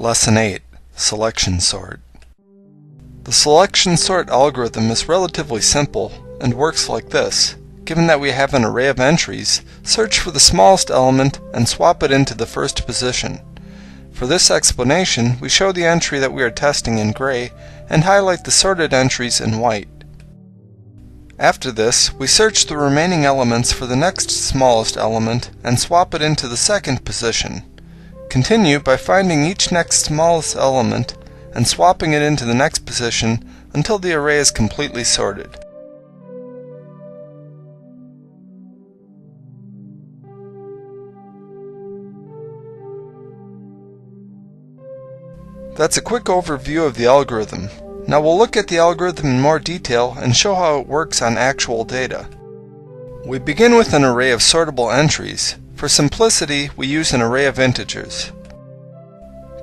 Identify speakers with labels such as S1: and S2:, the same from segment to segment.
S1: Lesson 8, Selection Sort. The selection sort algorithm is relatively simple and works like this. Given that we have an array of entries, search for the smallest element and swap it into the first position. For this explanation, we show the entry that we are testing in gray and highlight the sorted entries in white. After this, we search the remaining elements for the next smallest element and swap it into the second position. Continue by finding each next smallest element and swapping it into the next position until the array is completely sorted. That's a quick overview of the algorithm. Now we'll look at the algorithm in more detail and show how it works on actual data. We begin with an array of sortable entries. For simplicity, we use an array of integers.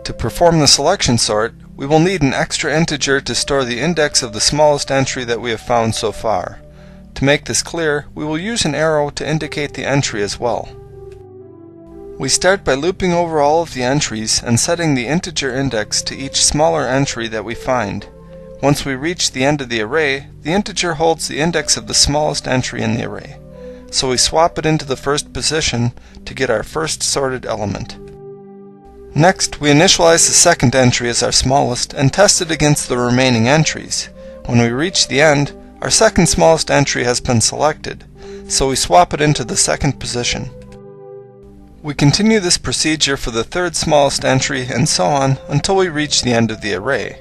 S1: To perform the selection sort, we will need an extra integer to store the index of the smallest entry that we have found so far. To make this clear, we will use an arrow to indicate the entry as well. We start by looping over all of the entries and setting the integer index to each smaller entry that we find. Once we reach the end of the array, the integer holds the index of the smallest entry in the array. So we swap it into the first position to get our first sorted element. Next, we initialize the second entry as our smallest and test it against the remaining entries. When we reach the end, our second smallest entry has been selected, so we swap it into the second position. We continue this procedure for the third smallest entry and so on until we reach the end of the array.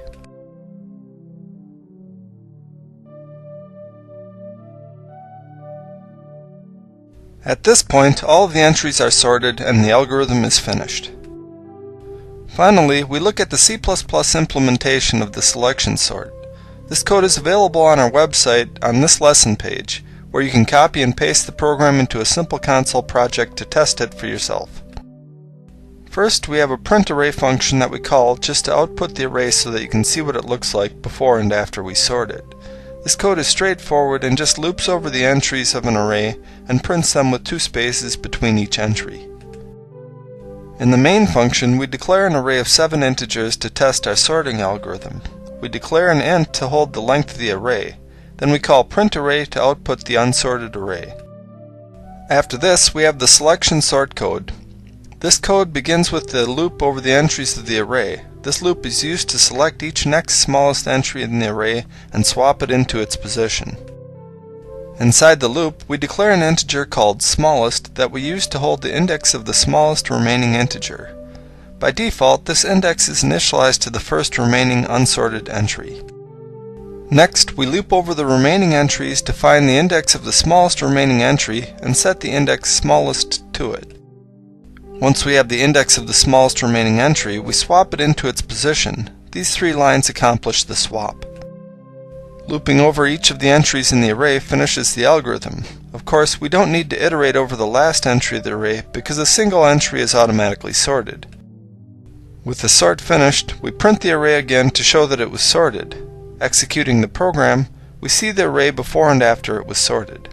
S1: At this point, all of the entries are sorted and the algorithm is finished. Finally, we look at the C++ implementation of the selection sort. This code is available on our website on this lesson page, where you can copy and paste the program into a simple console project to test it for yourself. First, we have a print array function that we call just to output the array so that you can see what it looks like before and after we sort it. This code is straightforward and just loops over the entries of an array and prints them with 2 spaces between each entry. In the main function, we declare an array of 7 integers to test our sorting algorithm. We declare an int to hold the length of the array. Then we call printArray to output the unsorted array. After this, we have the selection sort code. This code begins with the loop over the entries of the array. This loop is used to select each next smallest entry in the array and swap it into its position. Inside the loop, we declare an integer called smallest that we use to hold the index of the smallest remaining integer. By default, this index is initialized to the first remaining unsorted entry. Next, we loop over the remaining entries to find the index of the smallest remaining entry and set the index smallest to it. Once we have the index of the smallest remaining entry, we swap it into its position. These 3 lines accomplish the swap. Looping over each of the entries in the array finishes the algorithm. Of course, we don't need to iterate over the last entry of the array because a single entry is automatically sorted. With the sort finished, we print the array again to show that it was sorted. Executing the program, we see the array before and after it was sorted.